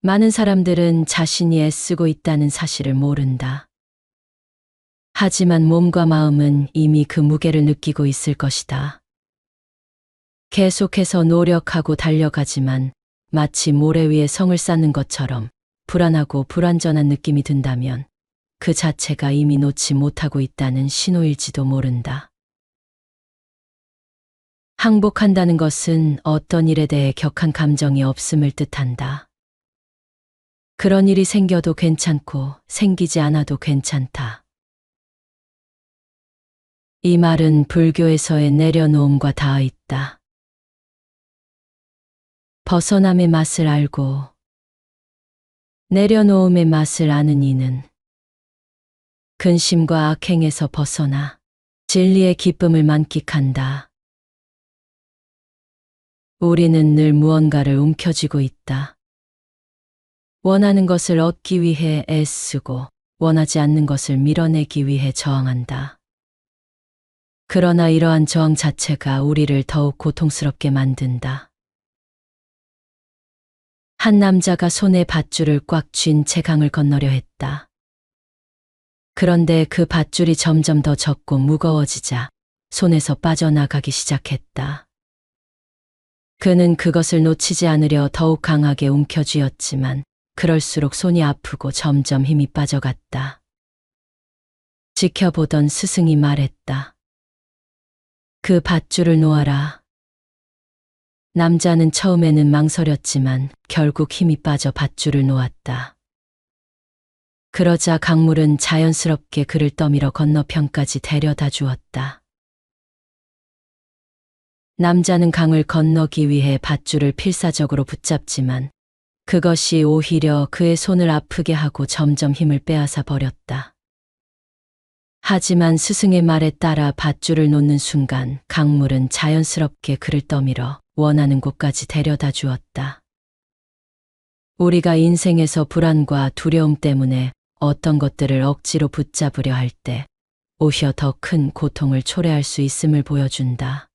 많은 사람들은 자신이 애쓰고 있다는 사실을 모른다. 하지만 몸과 마음은 이미 그 무게를 느끼고 있을 것이다. 계속해서 노력하고 달려가지만 마치 모래 위에 성을 쌓는 것처럼 불안하고 불완전한 느낌이 든다면 그 자체가 이미 놓지 못하고 있다는 신호일지도 모른다. 항복한다는 것은 어떤 일에 대해 격한 감정이 없음을 뜻한다. 그런 일이 생겨도 괜찮고 생기지 않아도 괜찮다. 이 말은 불교에서의 내려놓음과 닿아 있다. 벗어남의 맛을 알고 내려놓음의 맛을 아는 이는 근심과 악행에서 벗어나 진리의 기쁨을 만끽한다. 우리는 늘 무언가를 움켜쥐고 있다. 원하는 것을 얻기 위해 애쓰고 원하지 않는 것을 밀어내기 위해 저항한다. 그러나 이러한 저항 자체가 우리를 더욱 고통스럽게 만든다. 한 남자가 손에 밧줄을 꽉 쥔 채 강을 건너려 했다. 그런데 그 밧줄이 점점 더 적고 무거워지자 손에서 빠져나가기 시작했다. 그는 그것을 놓치지 않으려 더욱 강하게 움켜쥐었지만 그럴수록 손이 아프고 점점 힘이 빠져갔다. 지켜보던 스승이 말했다. 그 밧줄을 놓아라. 남자는 처음에는 망설였지만 결국 힘이 빠져 밧줄을 놓았다. 그러자 강물은 자연스럽게 그를 떠밀어 건너편까지 데려다 주었다. 남자는 강을 건너기 위해 밧줄을 필사적으로 붙잡지만 그것이 오히려 그의 손을 아프게 하고 점점 힘을 빼앗아 버렸다. 하지만 스승의 말에 따라 밧줄을 놓는 순간 강물은 자연스럽게 그를 떠밀어 원하는 곳까지 데려다 주었다. 우리가 인생에서 불안과 두려움 때문에 어떤 것들을 억지로 붙잡으려 할 때 오히려 더 큰 고통을 초래할 수 있음을 보여준다.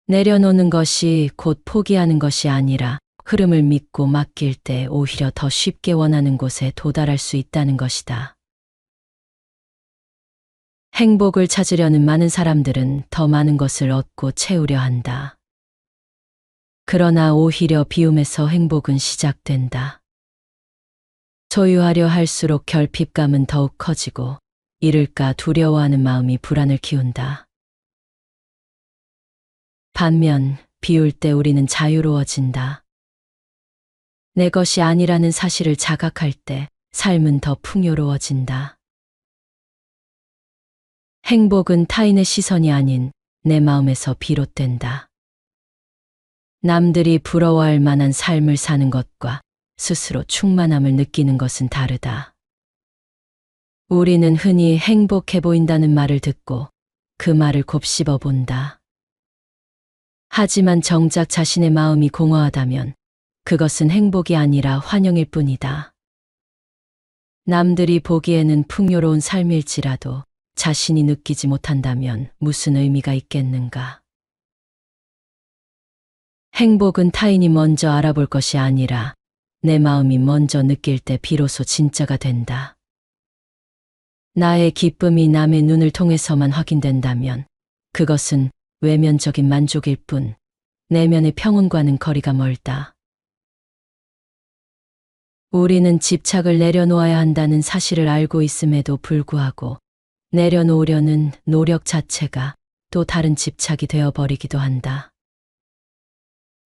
내려놓는 것이 곧 포기하는 것이 아니라 흐름을 믿고 맡길 때 오히려 더 쉽게 원하는 곳에 도달할 수 있다는 것이다. 행복을 찾으려는 많은 사람들은 더 많은 것을 얻고 채우려 한다. 그러나 오히려 비움에서 행복은 시작된다. 소유하려 할수록 결핍감은 더욱 커지고 잃을까 두려워하는 마음이 불안을 키운다. 반면 비울 때 우리는 자유로워진다. 내 것이 아니라는 사실을 자각할 때 삶은 더 풍요로워진다. 행복은 타인의 시선이 아닌 내 마음에서 비롯된다. 남들이 부러워할 만한 삶을 사는 것과 스스로 충만함을 느끼는 것은 다르다. 우리는 흔히 행복해 보인다는 말을 듣고 그 말을 곱씹어 본다. 하지만 정작 자신의 마음이 공허하다면 그것은 행복이 아니라 환영일 뿐이다. 남들이 보기에는 풍요로운 삶일지라도 자신이 느끼지 못한다면 무슨 의미가 있겠는가? 행복은 타인이 먼저 알아볼 것이 아니라 내 마음이 먼저 느낄 때 비로소 진짜가 된다. 나의 기쁨이 남의 눈을 통해서만 확인된다면 그것은 외면적인 만족일 뿐 내면의 평온과는 거리가 멀다. 우리는 집착을 내려놓아야 한다는 사실을 알고 있음에도 불구하고 내려놓으려는 노력 자체가 또 다른 집착이 되어버리기도 한다.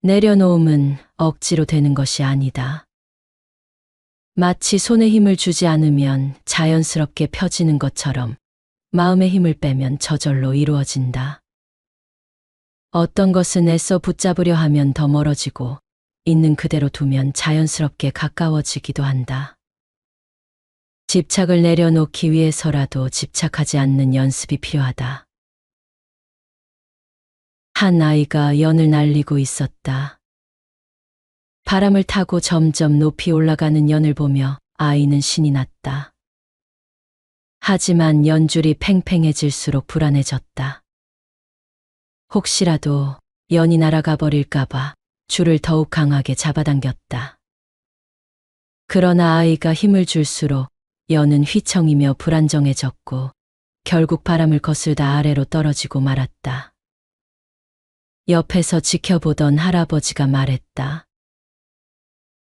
내려놓음은 억지로 되는 것이 아니다. 마치 손에 힘을 주지 않으면 자연스럽게 펴지는 것처럼 마음의 힘을 빼면 저절로 이루어진다. 어떤 것은 애써 붙잡으려 하면 더 멀어지고 있는 그대로 두면 자연스럽게 가까워지기도 한다. 집착을 내려놓기 위해서라도 집착하지 않는 연습이 필요하다. 한 아이가 연을 날리고 있었다. 바람을 타고 점점 높이 올라가는 연을 보며 아이는 신이 났다. 하지만 연줄이 팽팽해질수록 불안해졌다. 혹시라도 연이 날아가 버릴까봐 줄을 더욱 강하게 잡아당겼다. 그러나 아이가 힘을 줄수록 연은 휘청이며 불안정해졌고 결국 바람을 거슬다 아래로 떨어지고 말았다. 옆에서 지켜보던 할아버지가 말했다.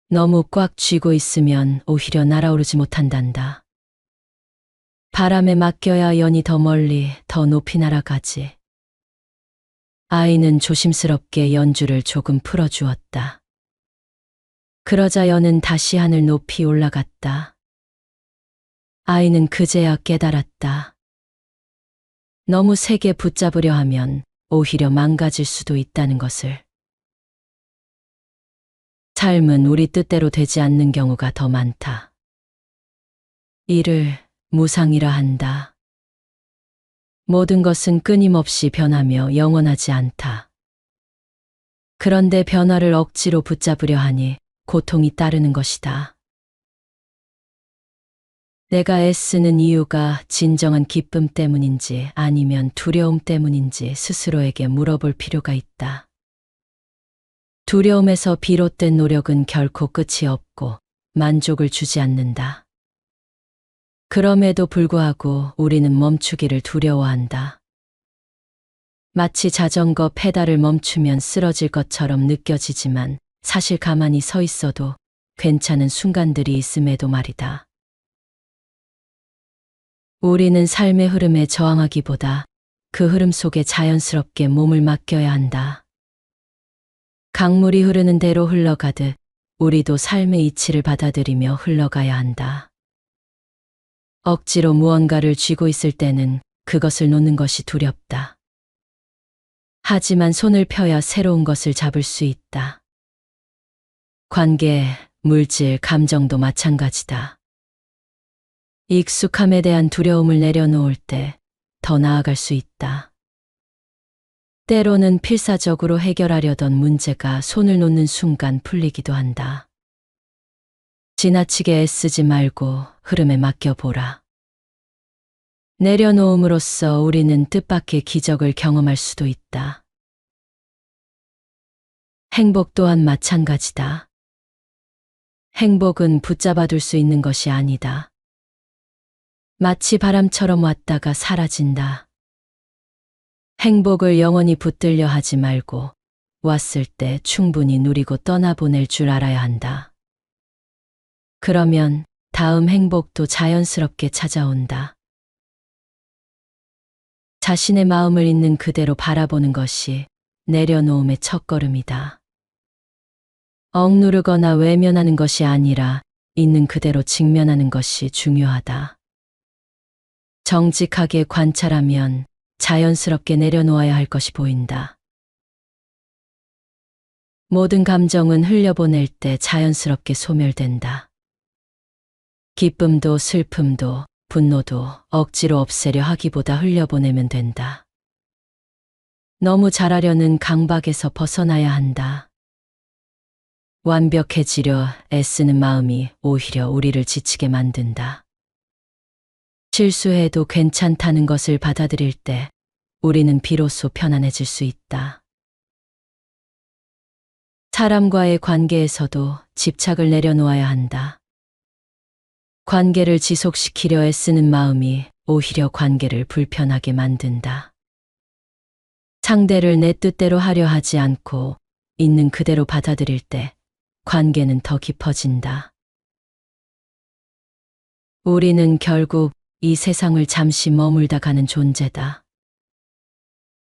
너무 꽉 쥐고 있으면 오히려 날아오르지 못한단다. 바람에 맡겨야 연이 더 멀리, 더 높이 날아가지. 아이는 조심스럽게 연줄을 조금 풀어주었다. 그러자 연은 다시 하늘 높이 올라갔다. 아이는 그제야 깨달았다. 너무 세게 붙잡으려 하면 오히려 망가질 수도 있다는 것을. 삶은 우리 뜻대로 되지 않는 경우가 더 많다. 이를 무상이라 한다. 모든 것은 끊임없이 변하며 영원하지 않다. 그런데 변화를 억지로 붙잡으려 하니 고통이 따르는 것이다. 내가 애쓰는 이유가 진정한 기쁨 때문인지 아니면 두려움 때문인지 스스로에게 물어볼 필요가 있다. 두려움에서 비롯된 노력은 결코 끝이 없고 만족을 주지 않는다. 그럼에도 불구하고 우리는 멈추기를 두려워한다. 마치 자전거 페달을 멈추면 쓰러질 것처럼 느껴지지만 사실 가만히 서 있어도 괜찮은 순간들이 있음에도 말이다. 우리는 삶의 흐름에 저항하기보다 그 흐름 속에 자연스럽게 몸을 맡겨야 한다. 강물이 흐르는 대로 흘러가듯 우리도 삶의 이치를 받아들이며 흘러가야 한다. 억지로 무언가를 쥐고 있을 때는 그것을 놓는 것이 두렵다. 하지만 손을 펴야 새로운 것을 잡을 수 있다. 관계, 물질, 감정도 마찬가지다. 익숙함에 대한 두려움을 내려놓을 때 더 나아갈 수 있다. 때로는 필사적으로 해결하려던 문제가 손을 놓는 순간 풀리기도 한다. 지나치게 애쓰지 말고 흐름에 맡겨보라. 내려놓음으로써 우리는 뜻밖의 기적을 경험할 수도 있다. 행복 또한 마찬가지다. 행복은 붙잡아둘 수 있는 것이 아니다. 마치 바람처럼 왔다가 사라진다. 행복을 영원히 붙들려 하지 말고 왔을 때 충분히 누리고 떠나보낼 줄 알아야 한다. 그러면 다음 행복도 자연스럽게 찾아온다. 자신의 마음을 있는 그대로 바라보는 것이 내려놓음의 첫걸음이다. 억누르거나 외면하는 것이 아니라 있는 그대로 직면하는 것이 중요하다. 정직하게 관찰하면 자연스럽게 내려놓아야 할 것이 보인다. 모든 감정은 흘려보낼 때 자연스럽게 소멸된다. 기쁨도 슬픔도 분노도 억지로 없애려 하기보다 흘려보내면 된다. 너무 잘하려는 강박에서 벗어나야 한다. 완벽해지려 애쓰는 마음이 오히려 우리를 지치게 만든다. 실수해도 괜찮다는 것을 받아들일 때 우리는 비로소 편안해질 수 있다. 사람과의 관계에서도 집착을 내려놓아야 한다. 관계를 지속시키려 애쓰는 마음이 오히려 관계를 불편하게 만든다. 상대를 내 뜻대로 하려 하지 않고 있는 그대로 받아들일 때 관계는 더 깊어진다. 우리는 결국 이 세상을 잠시 머물다 가는 존재다.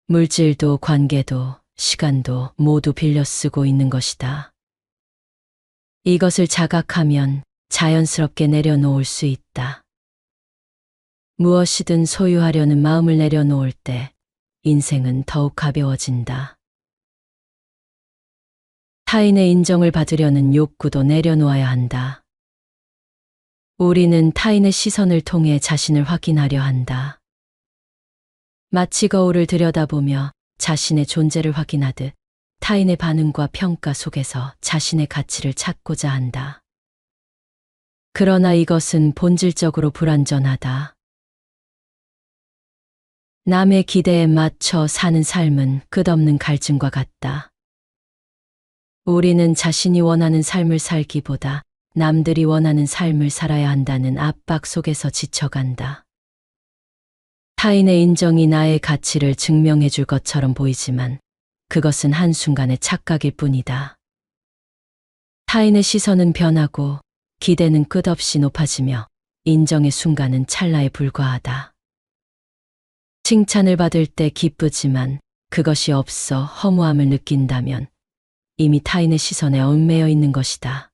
물질도 관계도 시간도 모두 빌려 쓰고 있는 것이다. 이것을 자각하면 자연스럽게 내려놓을 수 있다. 무엇이든 소유하려는 마음을 내려놓을 때 인생은 더욱 가벼워진다. 타인의 인정을 받으려는 욕구도 내려놓아야 한다. 우리는 타인의 시선을 통해 자신을 확인하려 한다. 마치 거울을 들여다보며 자신의 존재를 확인하듯 타인의 반응과 평가 속에서 자신의 가치를 찾고자 한다. 그러나 이것은 본질적으로 불완전하다. 남의 기대에 맞춰 사는 삶은 끝없는 갈증과 같다. 우리는 자신이 원하는 삶을 살기보다 남들이 원하는 삶을 살아야 한다는 압박 속에서 지쳐간다. 타인의 인정이 나의 가치를 증명해 줄 것처럼 보이지만 그것은 한순간의 착각일 뿐이다. 타인의 시선은 변하고 기대는 끝없이 높아지며 인정의 순간은 찰나에 불과하다. 칭찬을 받을 때 기쁘지만 그것이 없어 허무함을 느낀다면 이미 타인의 시선에 얽매여 있는 것이다.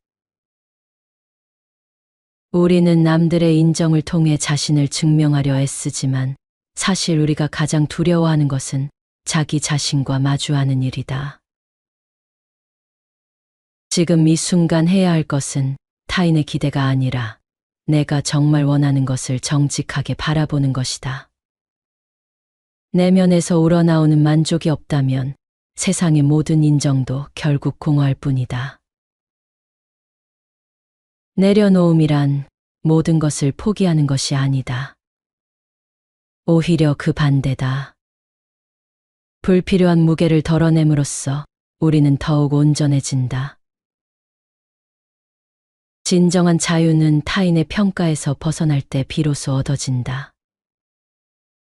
우리는 남들의 인정을 통해 자신을 증명하려 애쓰지만 사실 우리가 가장 두려워하는 것은 자기 자신과 마주하는 일이다. 지금 이 순간 해야 할 것은 타인의 기대가 아니라 내가 정말 원하는 것을 정직하게 바라보는 것이다. 내면에서 우러나오는 만족이 없다면 세상의 모든 인정도 결국 공허할 뿐이다. 내려놓음이란 모든 것을 포기하는 것이 아니다. 오히려 그 반대다. 불필요한 무게를 덜어냄으로써 우리는 더욱 온전해진다. 진정한 자유는 타인의 평가에서 벗어날 때 비로소 얻어진다.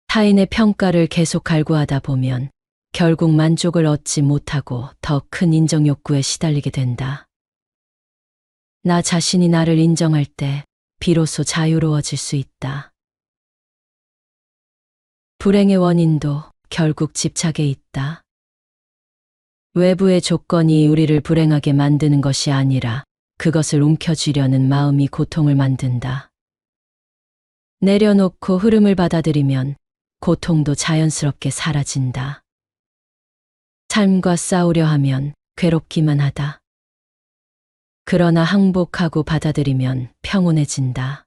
타인의 평가를 계속 갈구하다 보면 결국 만족을 얻지 못하고 더 큰 인정 욕구에 시달리게 된다. 나 자신이 나를 인정할 때 비로소 자유로워질 수 있다. 불행의 원인도 결국 집착에 있다. 외부의 조건이 우리를 불행하게 만드는 것이 아니라 그것을 움켜쥐려는 마음이 고통을 만든다. 내려놓고 흐름을 받아들이면 고통도 자연스럽게 사라진다. 삶과 싸우려 하면 괴롭기만 하다. 그러나 항복하고 받아들이면 평온해진다.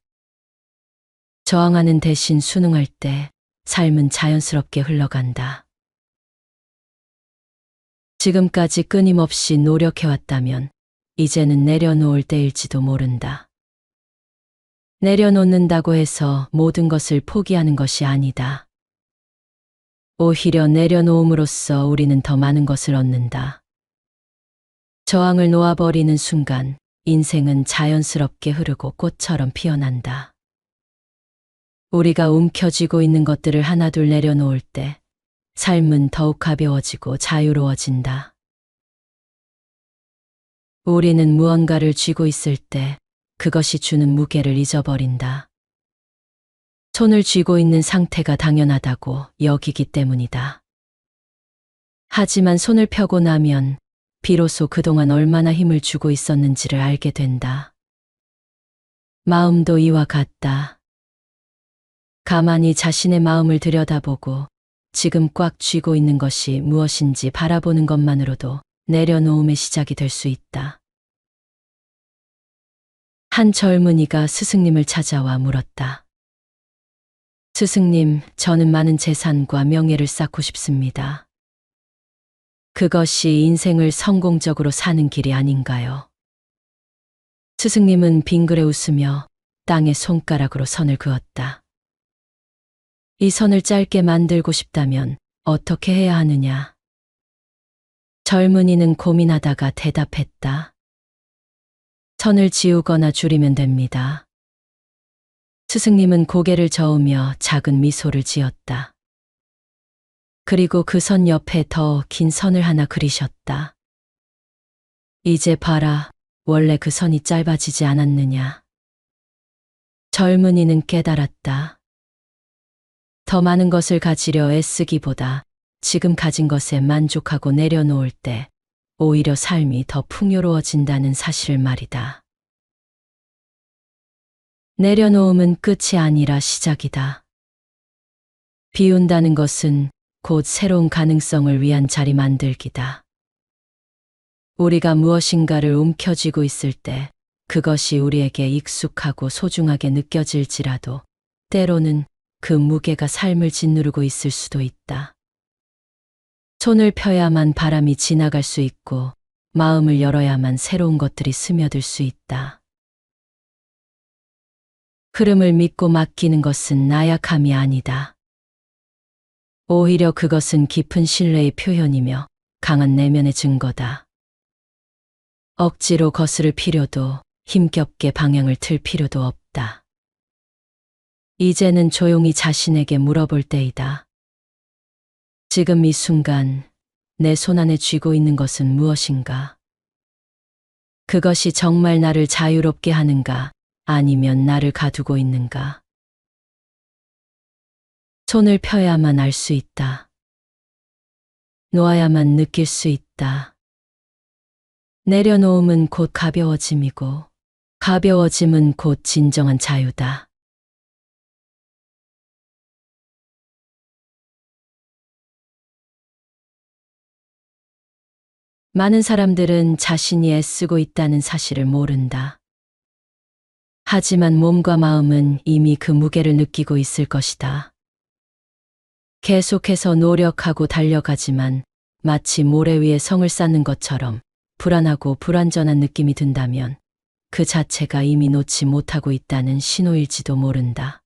저항하는 대신 순응할 때 삶은 자연스럽게 흘러간다. 지금까지 끊임없이 노력해왔다면 이제는 내려놓을 때일지도 모른다. 내려놓는다고 해서 모든 것을 포기하는 것이 아니다. 오히려 내려놓음으로써 우리는 더 많은 것을 얻는다. 저항을 놓아버리는 순간 인생은 자연스럽게 흐르고 꽃처럼 피어난다. 우리가 움켜쥐고 있는 것들을 하나둘 내려놓을 때 삶은 더욱 가벼워지고 자유로워진다. 우리는 무언가를 쥐고 있을 때 그것이 주는 무게를 잊어버린다. 손을 쥐고 있는 상태가 당연하다고 여기기 때문이다. 하지만 손을 펴고 나면 비로소 그동안 얼마나 힘을 주고 있었는지를 알게 된다. 마음도 이와 같다. 가만히 자신의 마음을 들여다보고 지금 꽉 쥐고 있는 것이 무엇인지 바라보는 것만으로도 내려놓음의 시작이 될 수 있다. 한 젊은이가 스승님을 찾아와 물었다. 스승님, 저는 많은 재산과 명예를 쌓고 싶습니다. 그것이 인생을 성공적으로 사는 길이 아닌가요? 스승님은 빙그레 웃으며 땅에 손가락으로 선을 그었다. 이 선을 짧게 만들고 싶다면 어떻게 해야 하느냐? 젊은이는 고민하다가 대답했다. 선을 지우거나 줄이면 됩니다. 스승님은 고개를 저으며 작은 미소를 지었다. 그리고 그 선 옆에 더 긴 선을 하나 그리셨다. 이제 봐라, 원래 그 선이 짧아지지 않았느냐. 젊은이는 깨달았다. 더 많은 것을 가지려 애쓰기보다 지금 가진 것에 만족하고 내려놓을 때 오히려 삶이 더 풍요로워진다는 사실을 말이다. 내려놓음은 끝이 아니라 시작이다. 비운다는 것은 곧 새로운 가능성을 위한 자리 만들기다. 우리가 무엇인가를 움켜쥐고 있을 때 그것이 우리에게 익숙하고 소중하게 느껴질지라도 때로는 그 무게가 삶을 짓누르고 있을 수도 있다. 손을 펴야만 바람이 지나갈 수 있고 마음을 열어야만 새로운 것들이 스며들 수 있다. 흐름을 믿고 맡기는 것은 나약함이 아니다. 오히려 그것은 깊은 신뢰의 표현이며 강한 내면의 증거다. 억지로 거스를 필요도 힘겹게 방향을 틀 필요도 없다. 이제는 조용히 자신에게 물어볼 때이다. 지금 이 순간 내 손 안에 쥐고 있는 것은 무엇인가? 그것이 정말 나를 자유롭게 하는가, 아니면 나를 가두고 있는가? 손을 펴야만 알 수 있다. 놓아야만 느낄 수 있다. 내려놓음은 곧 가벼워짐이고, 가벼워짐은 곧 진정한 자유다. 많은 사람들은 자신이 애쓰고 있다는 사실을 모른다. 하지만 몸과 마음은 이미 그 무게를 느끼고 있을 것이다. 계속해서 노력하고 달려가지만 마치 모래 위에 성을 쌓는 것처럼 불안하고 불완전한 느낌이 든다면 그 자체가 이미 놓지 못하고 있다는 신호일지도 모른다.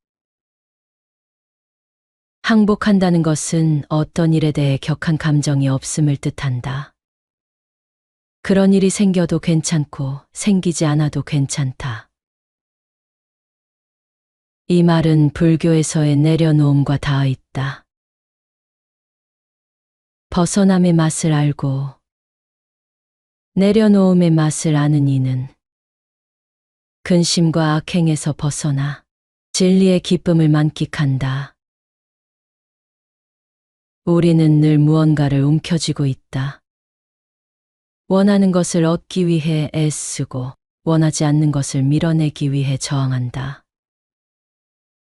항복한다는 것은 어떤 일에 대해 격한 감정이 없음을 뜻한다. 그런 일이 생겨도 괜찮고 생기지 않아도 괜찮다. 이 말은 불교에서의 내려놓음과 닿아 있다. 벗어남의 맛을 알고 내려놓음의 맛을 아는 이는 근심과 악행에서 벗어나 진리의 기쁨을 만끽한다. 우리는 늘 무언가를 움켜쥐고 있다. 원하는 것을 얻기 위해 애쓰고 원하지 않는 것을 밀어내기 위해 저항한다.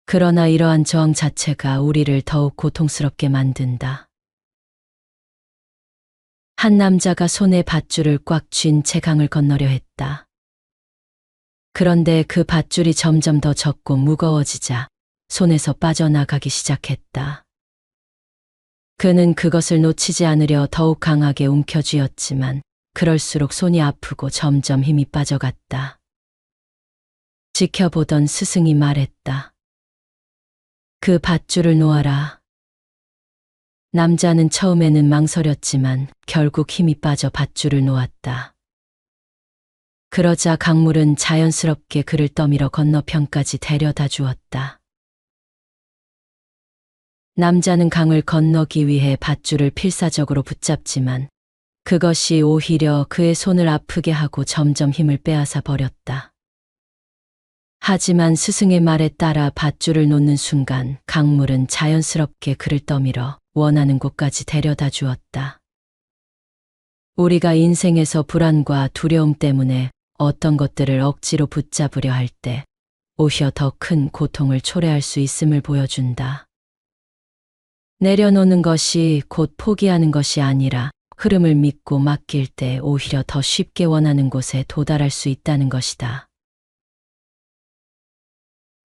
그러나 이러한 저항 자체가 우리를 더욱 고통스럽게 만든다. 한 남자가 손에 밧줄을 꽉 쥔 채 강을 건너려 했다. 그런데 그 밧줄이 점점 더 젖고 무거워지자 손에서 빠져나가기 시작했다. 그는 그것을 놓치지 않으려 더욱 강하게 움켜쥐었지만 그럴수록 손이 아프고 점점 힘이 빠져갔다. 지켜보던 스승이 말했다. 그 밧줄을 놓아라. 남자는 처음에는 망설였지만 결국 힘이 빠져 밧줄을 놓았다. 그러자 강물은 자연스럽게 그를 떠밀어 건너편까지 데려다 주었다. 남자는 강을 건너기 위해 밧줄을 필사적으로 붙잡지만 그것이 오히려 그의 손을 아프게 하고 점점 힘을 빼앗아 버렸다. 하지만 스승의 말에 따라 밧줄을 놓는 순간 강물은 자연스럽게 그를 떠밀어 원하는 곳까지 데려다 주었다. 우리가 인생에서 불안과 두려움 때문에 어떤 것들을 억지로 붙잡으려 할 때 오히려 더 큰 고통을 초래할 수 있음을 보여준다. 내려놓는 것이 곧 포기하는 것이 아니라 흐름을 믿고 맡길 때 오히려 더 쉽게 원하는 곳에 도달할 수 있다는 것이다.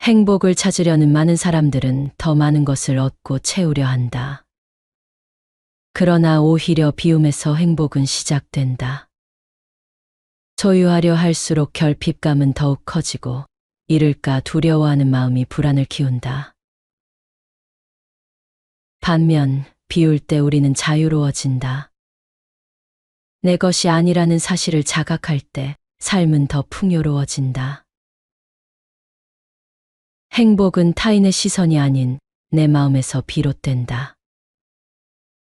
행복을 찾으려는 많은 사람들은 더 많은 것을 얻고 채우려 한다. 그러나 오히려 비움에서 행복은 시작된다. 소유하려 할수록 결핍감은 더욱 커지고 잃을까 두려워하는 마음이 불안을 키운다. 반면 비울 때 우리는 자유로워진다. 내 것이 아니라는 사실을 자각할 때 삶은 더 풍요로워진다. 행복은 타인의 시선이 아닌 내 마음에서 비롯된다.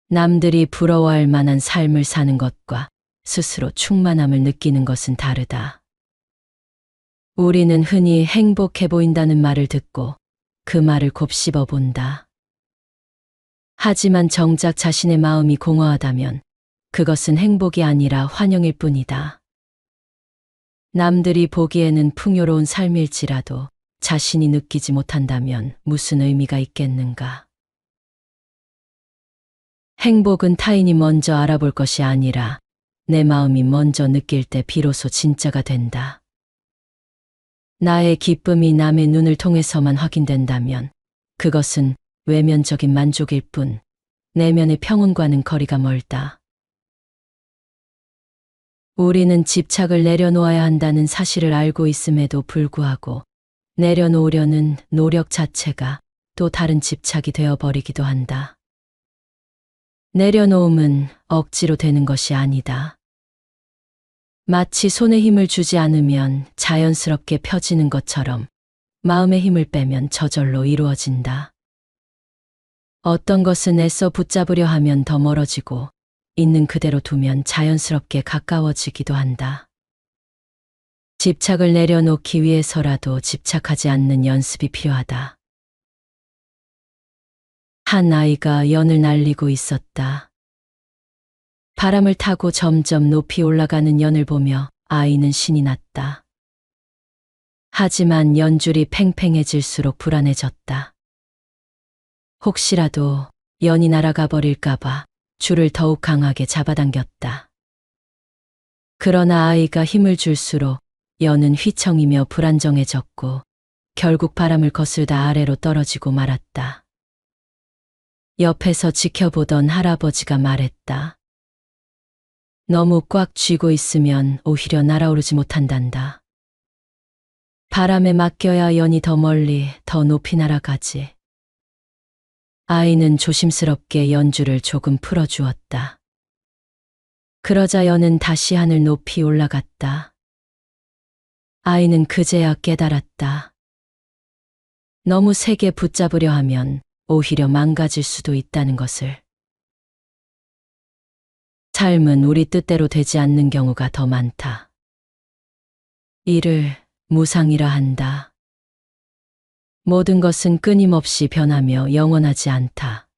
남들이 부러워할 만한 삶을 사는 것과 스스로 충만함을 느끼는 것은 다르다. 우리는 흔히 행복해 보인다는 말을 듣고 그 말을 곱씹어 본다. 하지만 정작 자신의 마음이 공허하다면 그것은 행복이 아니라 환영일 뿐이다. 남들이 보기에는 풍요로운 삶일지라도 자신이 느끼지 못한다면 무슨 의미가 있겠는가? 행복은 타인이 먼저 알아볼 것이 아니라 내 마음이 먼저 느낄 때 비로소 진짜가 된다. 나의 기쁨이 남의 눈을 통해서만 확인된다면 그것은 외면적인 만족일 뿐 내면의 평온과는 거리가 멀다. 우리는 집착을 내려놓아야 한다는 사실을 알고 있음에도 불구하고 내려놓으려는 노력 자체가 또 다른 집착이 되어버리기도 한다. 내려놓음은 억지로 되는 것이 아니다. 마치 손에 힘을 주지 않으면 자연스럽게 펴지는 것처럼 마음의 힘을 빼면 저절로 이루어진다. 어떤 것은 애써 붙잡으려 하면 더 멀어지고 있는 그대로 두면 자연스럽게 가까워지기도 한다. 집착을 내려놓기 위해서라도 집착하지 않는 연습이 필요하다. 한 아이가 연을 날리고 있었다. 바람을 타고 점점 높이 올라가는 연을 보며 아이는 신이 났다. 하지만 연줄이 팽팽해질수록 불안해졌다. 혹시라도 연이 날아가 버릴까봐 줄을 더욱 강하게 잡아당겼다. 그러나 아이가 힘을 줄수록 연은 휘청이며 불안정해졌고 결국 바람을 거슬다 아래로 떨어지고 말았다. 옆에서 지켜보던 할아버지가 말했다. 너무 꽉 쥐고 있으면 오히려 날아오르지 못한단다. 바람에 맡겨야 연이 더 멀리, 더 높이 날아가지. 아이는 조심스럽게 연줄을 조금 풀어주었다. 그러자 연은 다시 하늘 높이 올라갔다. 아이는 그제야 깨달았다. 너무 세게 붙잡으려 하면 오히려 망가질 수도 있다는 것을. 삶은 우리 뜻대로 되지 않는 경우가 더 많다. 이를 무상이라 한다. 모든 것은 끊임없이 변하며 영원하지 않다.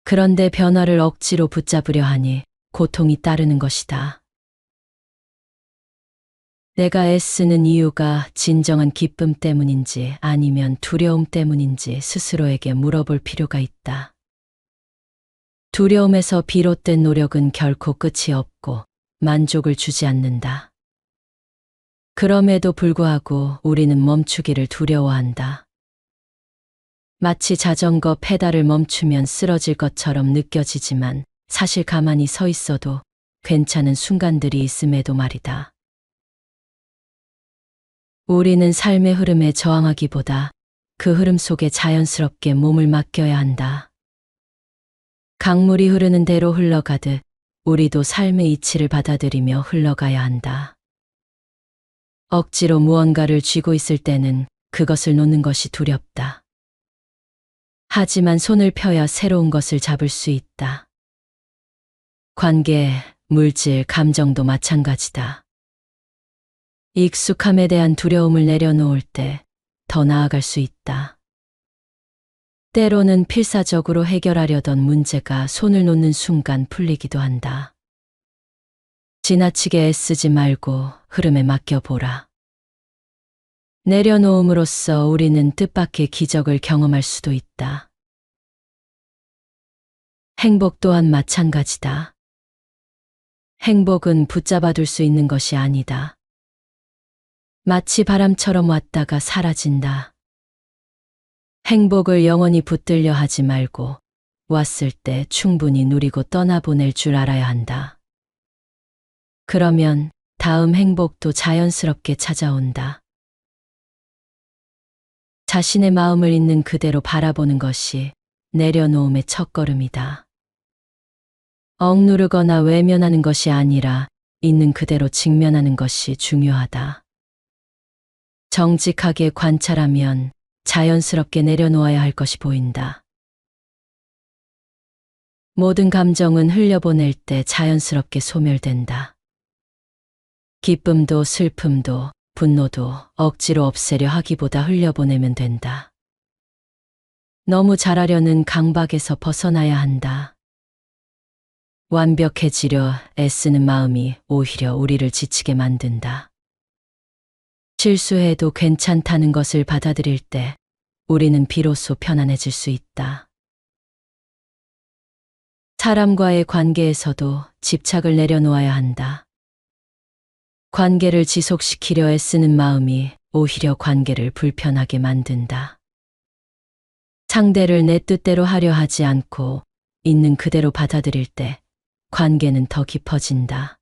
그런데 변화를 억지로 붙잡으려 하니 고통이 따르는 것이다. 내가 애쓰는 이유가 진정한 기쁨 때문인지 아니면 두려움 때문인지 스스로에게 물어볼 필요가 있다. 두려움에서 비롯된 노력은 결코 끝이 없고 만족을 주지 않는다. 그럼에도 불구하고 우리는 멈추기를 두려워한다. 마치 자전거 페달을 멈추면 쓰러질 것처럼 느껴지지만 사실 가만히 서 있어도 괜찮은 순간들이 있음에도 말이다. 우리는 삶의 흐름에 저항하기보다 그 흐름 속에 자연스럽게 몸을 맡겨야 한다. 강물이 흐르는 대로 흘러가듯 우리도 삶의 이치를 받아들이며 흘러가야 한다. 억지로 무언가를 쥐고 있을 때는 그것을 놓는 것이 두렵다. 하지만 손을 펴야 새로운 것을 잡을 수 있다. 관계, 물질, 감정도 마찬가지다. 익숙함에 대한 두려움을 내려놓을 때 더 나아갈 수 있다. 때로는 필사적으로 해결하려던 문제가 손을 놓는 순간 풀리기도 한다. 지나치게 애쓰지 말고 흐름에 맡겨보라. 내려놓음으로써 우리는 뜻밖의 기적을 경험할 수도 있다. 행복 또한 마찬가지다. 행복은 붙잡아둘 수 있는 것이 아니다. 마치 바람처럼 왔다가 사라진다. 행복을 영원히 붙들려 하지 말고 왔을 때 충분히 누리고 떠나보낼 줄 알아야 한다. 그러면 다음 행복도 자연스럽게 찾아온다. 자신의 마음을 있는 그대로 바라보는 것이 내려놓음의 첫걸음이다. 억누르거나 외면하는 것이 아니라 있는 그대로 직면하는 것이 중요하다. 정직하게 관찰하면 자연스럽게 내려놓아야 할 것이 보인다. 모든 감정은 흘려보낼 때 자연스럽게 소멸된다. 기쁨도 슬픔도 분노도 억지로 없애려 하기보다 흘려보내면 된다. 너무 잘하려는 강박에서 벗어나야 한다. 완벽해지려 애쓰는 마음이 오히려 우리를 지치게 만든다. 실수해도 괜찮다는 것을 받아들일 때 우리는 비로소 편안해질 수 있다. 사람과의 관계에서도 집착을 내려놓아야 한다. 관계를 지속시키려 애쓰는 마음이 오히려 관계를 불편하게 만든다. 상대를 내 뜻대로 하려 하지 않고 있는 그대로 받아들일 때 관계는 더 깊어진다.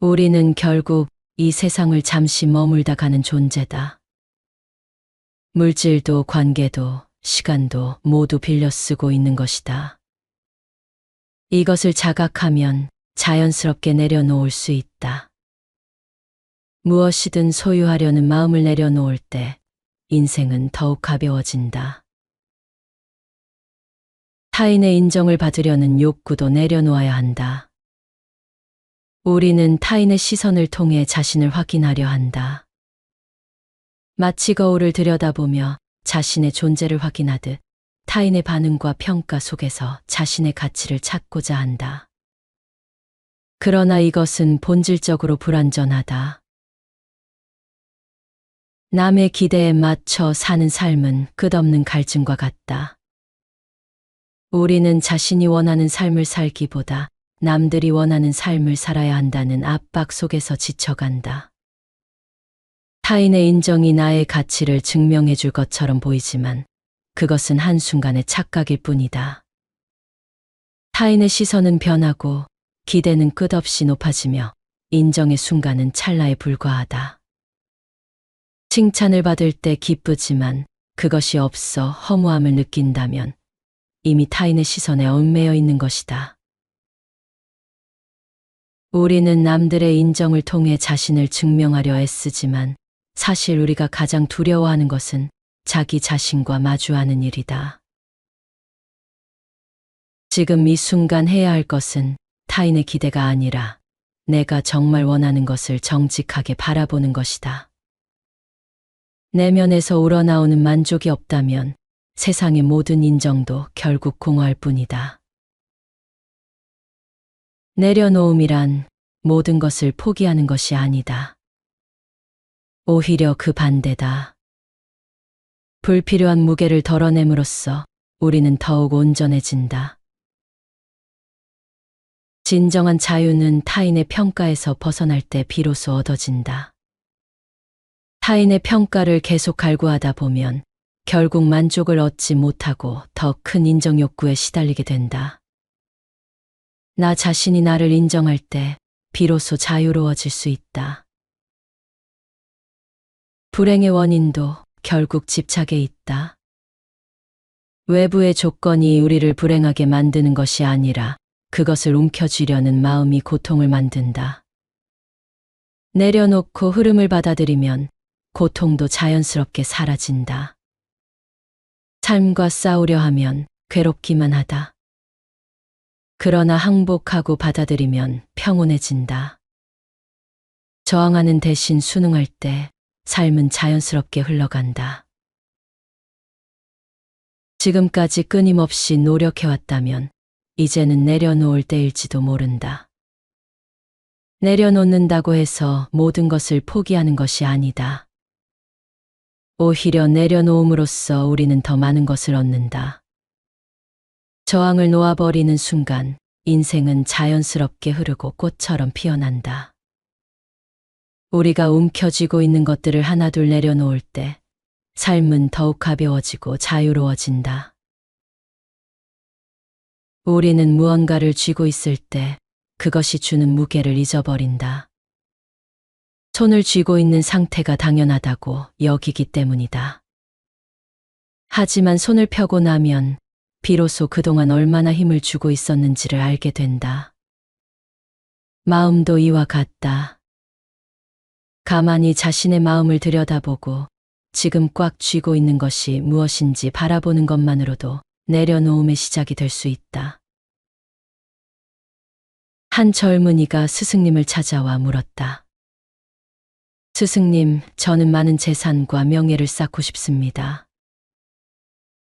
우리는 결국 이 세상을 잠시 머물다 가는 존재다. 물질도 관계도 시간도 모두 빌려 쓰고 있는 것이다. 이것을 자각하면 자연스럽게 내려놓을 수 있다. 무엇이든 소유하려는 마음을 내려놓을 때 인생은 더욱 가벼워진다. 타인의 인정을 받으려는 욕구도 내려놓아야 한다. 우리는 타인의 시선을 통해 자신을 확인하려 한다. 마치 거울을 들여다보며 자신의 존재를 확인하듯 타인의 반응과 평가 속에서 자신의 가치를 찾고자 한다. 그러나 이것은 본질적으로 불완전하다. 남의 기대에 맞춰 사는 삶은 끝없는 갈증과 같다. 우리는 자신이 원하는 삶을 살기보다 남들이 원하는 삶을 살아야 한다는 압박 속에서 지쳐간다. 타인의 인정이 나의 가치를 증명해 줄 것처럼 보이지만 그것은 한순간의 착각일 뿐이다. 타인의 시선은 변하고 기대는 끝없이 높아지며 인정의 순간은 찰나에 불과하다. 칭찬을 받을 때 기쁘지만 그것이 없어 허무함을 느낀다면 이미 타인의 시선에 얽매여 있는 것이다. 우리는 남들의 인정을 통해 자신을 증명하려 애쓰지만 사실 우리가 가장 두려워하는 것은 자기 자신과 마주하는 일이다. 지금 이 순간 해야 할 것은 타인의 기대가 아니라 내가 정말 원하는 것을 정직하게 바라보는 것이다. 내면에서 우러나오는 만족이 없다면 세상의 모든 인정도 결국 공허할 뿐이다. 내려놓음이란 모든 것을 포기하는 것이 아니다. 오히려 그 반대다. 불필요한 무게를 덜어냄으로써 우리는 더욱 온전해진다. 진정한 자유는 타인의 평가에서 벗어날 때 비로소 얻어진다. 타인의 평가를 계속 갈구하다 보면 결국 만족을 얻지 못하고 더 큰 인정 욕구에 시달리게 된다. 나 자신이 나를 인정할 때 비로소 자유로워질 수 있다. 불행의 원인도 결국 집착에 있다. 외부의 조건이 우리를 불행하게 만드는 것이 아니라 그것을 움켜쥐려는 마음이 고통을 만든다. 내려놓고 흐름을 받아들이면 고통도 자연스럽게 사라진다. 삶과 싸우려 하면 괴롭기만 하다. 그러나 항복하고 받아들이면 평온해진다. 저항하는 대신 순응할 때 삶은 자연스럽게 흘러간다. 지금까지 끊임없이 노력해왔다면 이제는 내려놓을 때일지도 모른다. 내려놓는다고 해서 모든 것을 포기하는 것이 아니다. 오히려 내려놓음으로써 우리는 더 많은 것을 얻는다. 저항을 놓아버리는 순간 인생은 자연스럽게 흐르고 꽃처럼 피어난다. 우리가 움켜쥐고 있는 것들을 하나둘 내려놓을 때 삶은 더욱 가벼워지고 자유로워진다. 우리는 무언가를 쥐고 있을 때 그것이 주는 무게를 잊어버린다. 손을 쥐고 있는 상태가 당연하다고 여기기 때문이다. 하지만 손을 펴고 나면 비로소 그동안 얼마나 힘을 주고 있었는지를 알게 된다. 마음도 이와 같다. 가만히 자신의 마음을 들여다보고 지금 꽉 쥐고 있는 것이 무엇인지 바라보는 것만으로도 내려놓음의 시작이 될 수 있다. 한 젊은이가 스승님을 찾아와 물었다. 스승님, 저는 많은 재산과 명예를 쌓고 싶습니다.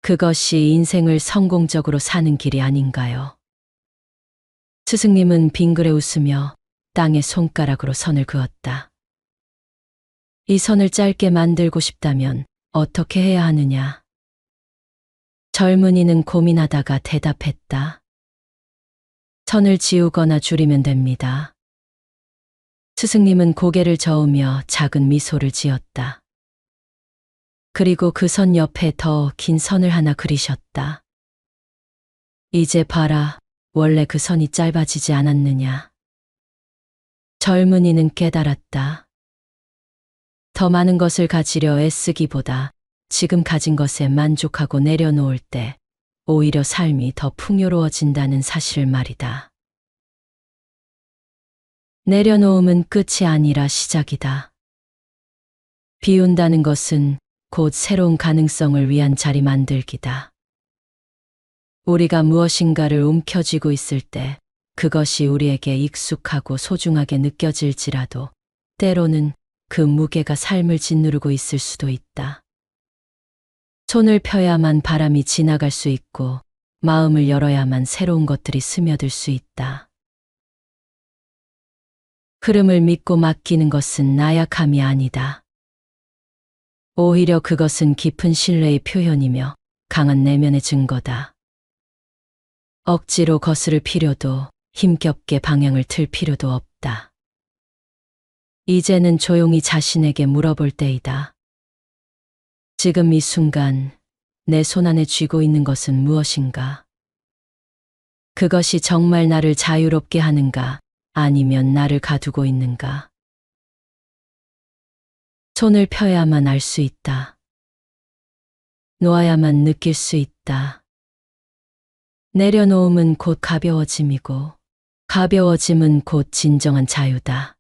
그것이 인생을 성공적으로 사는 길이 아닌가요? 스승님은 빙그레 웃으며 땅에 손가락으로 선을 그었다. 이 선을 짧게 만들고 싶다면 어떻게 해야 하느냐? 젊은이는 고민하다가 대답했다. 선을 지우거나 줄이면 됩니다. 스승님은 고개를 저으며 작은 미소를 지었다. 그리고 그 선 옆에 더 긴 선을 하나 그리셨다. 이제 봐라, 원래 그 선이 짧아지지 않았느냐. 젊은이는 깨달았다. 더 많은 것을 가지려 애쓰기보다 지금 가진 것에 만족하고 내려놓을 때 오히려 삶이 더 풍요로워진다는 사실을 말이다. 내려놓음은 끝이 아니라 시작이다. 비운다는 것은 곧 새로운 가능성을 위한 자리 만들기다. 우리가 무엇인가를 움켜쥐고 있을 때 그것이 우리에게 익숙하고 소중하게 느껴질지라도 때로는 그 무게가 삶을 짓누르고 있을 수도 있다. 손을 펴야만 바람이 지나갈 수 있고 마음을 열어야만 새로운 것들이 스며들 수 있다. 흐름을 믿고 맡기는 것은 나약함이 아니다. 오히려 그것은 깊은 신뢰의 표현이며 강한 내면의 증거다. 억지로 거스를 필요도 힘겹게 방향을 틀 필요도 없다. 이제는 조용히 자신에게 물어볼 때이다. 지금 이 순간 내 손안에 쥐고 있는 것은 무엇인가? 그것이 정말 나를 자유롭게 하는가? 아니면 나를 가두고 있는가? 손을 펴야만 알 수 있다. 놓아야만 느낄 수 있다. 내려놓음은 곧 가벼워짐이고, 가벼워짐은 곧 진정한 자유다.